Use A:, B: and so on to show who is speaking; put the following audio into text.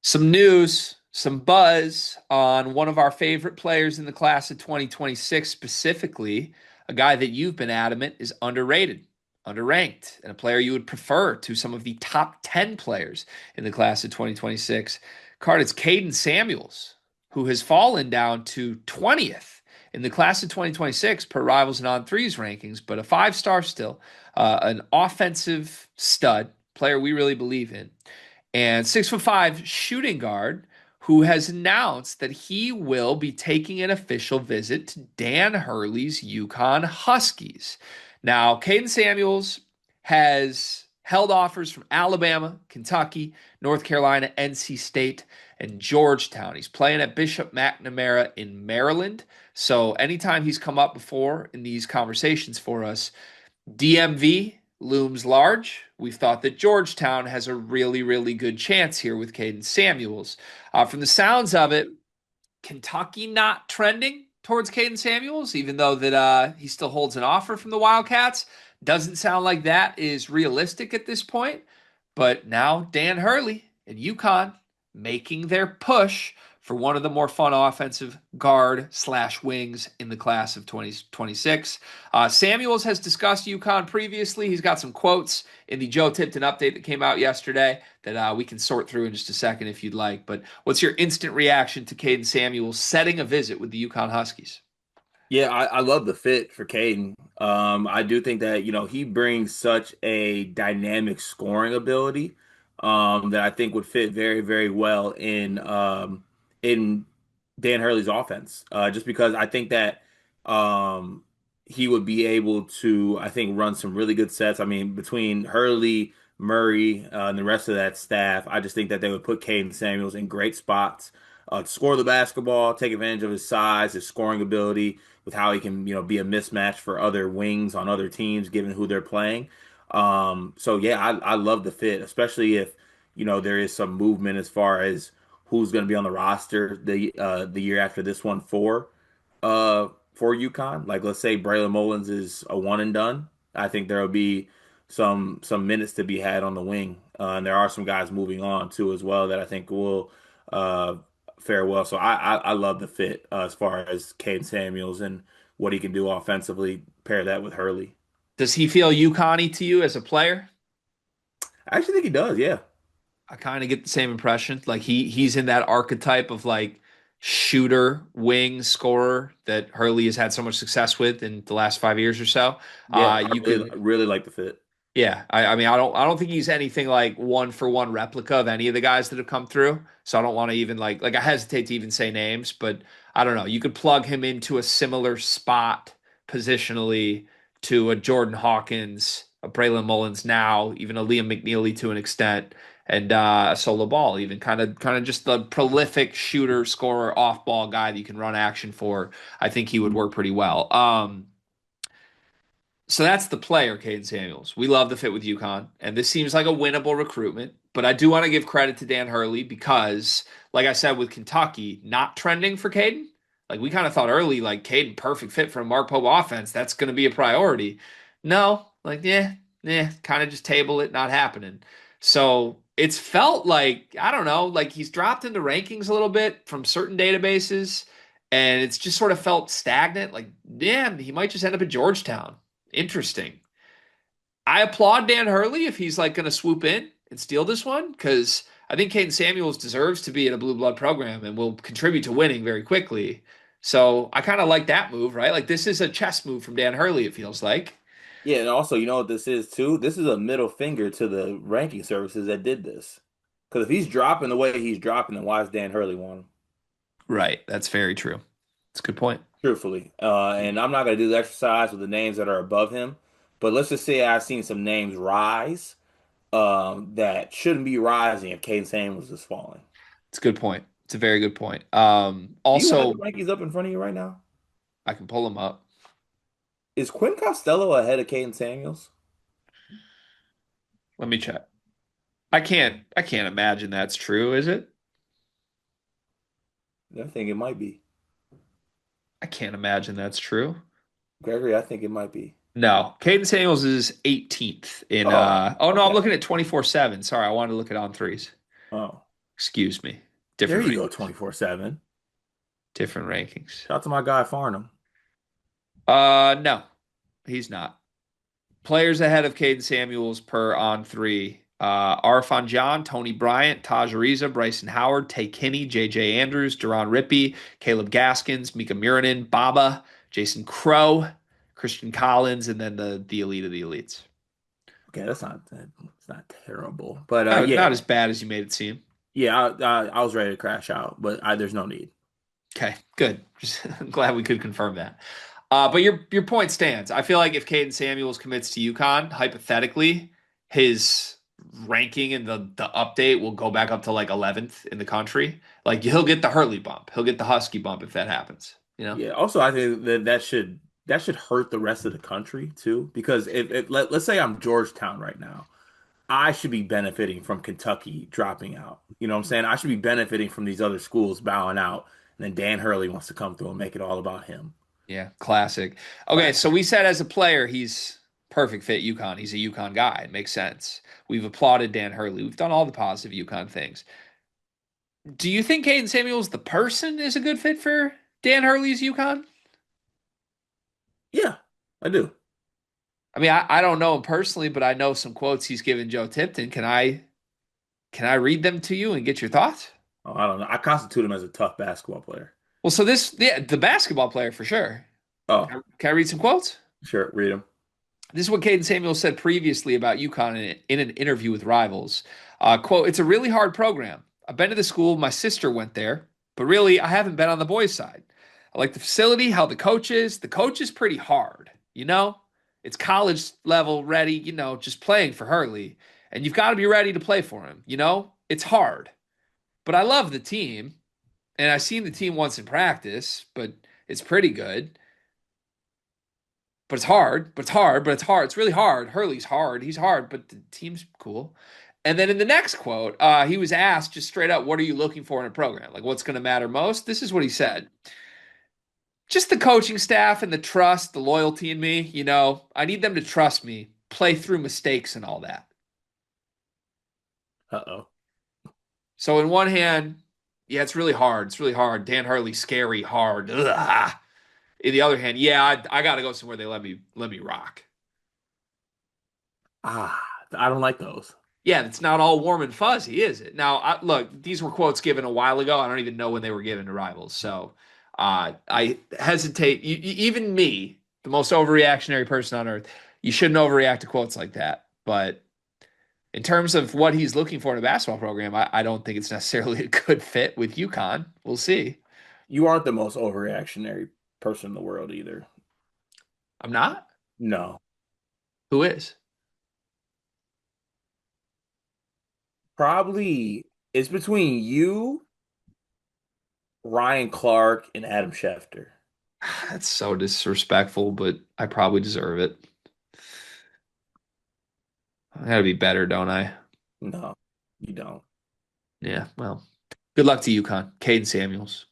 A: Some news, some buzz on one of our favorite players in the class of 2026, specifically a guy that you've been adamant is underrated, underranked, and a player you would prefer to some of the top 10 players in the class of 2026. Card, it's Qayden Samuels, who has fallen down to 20th in the class of 2026 per Rivals and On Threes rankings, but a five-star still, an offensive stud, player we really believe in, and 6'5" shooting guard who has announced that he will be taking an official visit to Dan Hurley's Yukon Huskies. Now, Caden Samuels has held offers from Alabama, Kentucky, North Carolina, NC State, and Georgetown. He's playing at Bishop McNamara in Maryland. So anytime he's come up before in these conversations for us, DMV looms large. We've thought that Georgetown has a really, really good chance here with Caden Samuels. From the sounds of it, Kentucky not trending towards Caden Samuels, even though that he still holds an offer from the Wildcats. Doesn't sound like that is realistic at this point. But now Dan Hurley and UConn making their push for one of the more fun offensive guard slash wings in the class of 2026. Samuels has discussed UConn previously. He's got some quotes in the Joe Tipton update that came out yesterday that we can sort through in just a second if you'd like. But what's your instant reaction to Caden Samuels setting a visit with the UConn Huskies?
B: Yeah, I love the fit for Kaden. I do think that, he brings such a dynamic scoring ability that I think would fit very, very well in Dan Hurley's offense. Just because I think that he would be able to, I think, run some really good sets. I mean, between Hurley, Murray, and the rest of that staff, I just think that they would put Kaden Samuels in great spots to score the basketball, take advantage of his size, his scoring ability with how he can, be a mismatch for other wings on other teams, given who they're playing. So yeah, I love the fit, especially if, there is some movement as far as who's going to be on the roster the year after this one for UConn. Like let's say Braylon Mullins is a one and done. I think there will be some minutes to be had on the wing. And there are some guys moving on too as well that I think will uh, fare well. So I love the fit as far as Cade Samuels and what he can do offensively. Pair that with Hurley.
A: Does he feel UConn-y to you as a player?
B: I actually think he does. Yeah.
A: I kind of get the same impression. Like he's in that archetype of like shooter, wing, scorer that Hurley has had so much success with in the last 5 years or so.
B: Yeah. I
A: You
B: really,
A: could,
B: really like the fit.
A: yeah. I mean, I don't think he's anything like one for one replica of any of the guys that have come through. So I don't want to even like I hesitate to even say names, but I don't know. You could plug him into a similar spot positionally to a Jordan Hawkins, a Braylon Mullins now, even a Liam McNeely to an extent, and a Solo Ball, even kind of just the prolific shooter, scorer, off ball guy that you can run action for. I think he would work pretty well. So that's the player, Caden Samuels. We love the fit with UConn, and this seems like a winnable recruitment. But I do want to give credit to Dan Hurley because, like I said, with Kentucky not trending for Caden, like we kind of thought early, like Caden, perfect fit for a Mark Pope offense. That's going to be a priority. No, like yeah, kind of just table it, not happening. So it's felt like I don't know, like he's dropped into rankings a little bit from certain databases, and it's just sort of felt stagnant. Like, yeah, he might just end up at Georgetown. Interesting. I applaud Dan Hurley if he's like going to swoop in and steal this one because I think Caden Samuels deserves to be in a blue blood program and will contribute to winning very quickly. So I kind of like that move, right? Like this is a chess move from Dan Hurley, it feels like.
B: Yeah, and also, you know what this is too? This is a middle finger to the ranking services that did this. Because if he's dropping the way he's dropping, then why is Dan Hurley one?
A: Right. That's very true. That's a good point.
B: Truthfully. And I'm not going to do the exercise with the names that are above him. But let's just say I've seen some names rise that shouldn't be rising if Caden Samuels is falling.
A: It's a good point. It's a very good point.
B: Do you have the
A: Also,
B: rankings up in front of you right now?
A: I can pull him up.
B: Is Quinn Costello ahead of Caden Samuels?
A: Let me check. I can't imagine that's true, is it?
B: I think it might be.
A: I can't imagine that's true.
B: Gregory, I think it might be.
A: No, Caden Samuels is 18th in
B: Oh,
A: oh no, I'm
B: okay.
A: looking at 24/7. Sorry, I wanted to look at on threes.
B: Oh.
A: Excuse me.
B: There
A: Different
B: you go,
A: rankings.
B: 24/7.
A: Different rankings.
B: Shout out to my guy Farnham.
A: No, he's not. Players ahead of Caden Samuels per on three. Arfon John, Tony Bryant, Taj Ariza, Bryson Howard, Tay Kinney, JJ Andrews, Duron Rippey, Caleb Gaskins, Mika Miranen, Baba, Jason Crow, Christian Collins, and then the elite of the elites.
B: Okay, that's not terrible, but
A: Not
B: yeah,
A: as bad as you made it seem.
B: yeah, I was ready to crash out, but there's no need.
A: Okay, good. Just I'm glad we could confirm that. But your point stands. I feel like if Caden Samuels commits to UConn, hypothetically, his ranking in the update will go back up to like 11th in the country. Like he'll get the Hurley bump. He'll get the Husky bump if that happens. You know?
B: Yeah. Also, I think that should hurt the rest of the country too, because if let's say I'm Georgetown right now, I should be benefiting from Kentucky dropping out. You know what I'm saying? I should be benefiting from these other schools bowing out, and then Dan Hurley wants to come through and make it all about him.
A: Yeah, classic. Okay, so
B: Classic.
A: we said as a player, he's perfect fit UConn. He's a UConn guy. It makes sense. We've applauded Dan Hurley. We've done all the positive UConn things. Do you think Caden Samuels, the person, is a good fit for Dan Hurley's UConn?
B: Yeah, I do.
A: I mean, I don't know him personally, but I know some quotes he's given Joe Tipton. Can I read them to you and get your thoughts?
B: Oh, I don't know. I constitute him as a tough basketball player.
A: Well, so this, yeah, the basketball player for sure.
B: Oh,
A: Can I read some quotes?
B: sure, read him.
A: This is what Caden Samuels said previously about UConn in an interview with Rivals. Quote, it's a really hard program. I've been to the school. My sister went there, but really, I haven't been on the boys' side. I like the facility, how the coach is. The coach is pretty hard, you know? It's college level ready, just playing for Hurley. And you've got to be ready to play for him, you know? It's hard. But I love the team. And I've seen the team once in practice, but it's pretty good. But it's hard, but it's hard, but it's hard. It's really hard. Hurley's hard. He's hard, but the team's cool. And then in the next quote, he was asked just straight up, what are you looking for in a program? Like, what's going to matter most? This is what he said. Just the coaching staff and the trust, the loyalty in me. I need them to trust me, play through mistakes and all that.
B: Uh-oh.
A: So, in one hand, yeah, it's really hard. It's really hard. Dan Hurley, scary, hard. Ugh. In the other hand, yeah, I got to go somewhere they let me rock.
B: Ah, I don't like those.
A: Yeah, it's not all warm and fuzzy, is it? Now, look, these were quotes given a while ago. I don't even know when they were given to Rivals. So I hesitate. Even me, the most overreactionary person on earth, you shouldn't overreact to quotes like that. But in terms of what he's looking for in a basketball program, I don't think it's necessarily a good fit with UConn. We'll see.
B: You aren't the most overreactionary person in the world either.
A: I'm not.
B: No.
A: Who is?
B: Probably it's between you, Ryan Clark, and Adam Schefter.
A: That's so disrespectful, but I probably deserve it. I gotta be better, don't I?
B: No, you don't.
A: Yeah, well, good luck to UConn. Caden Samuels.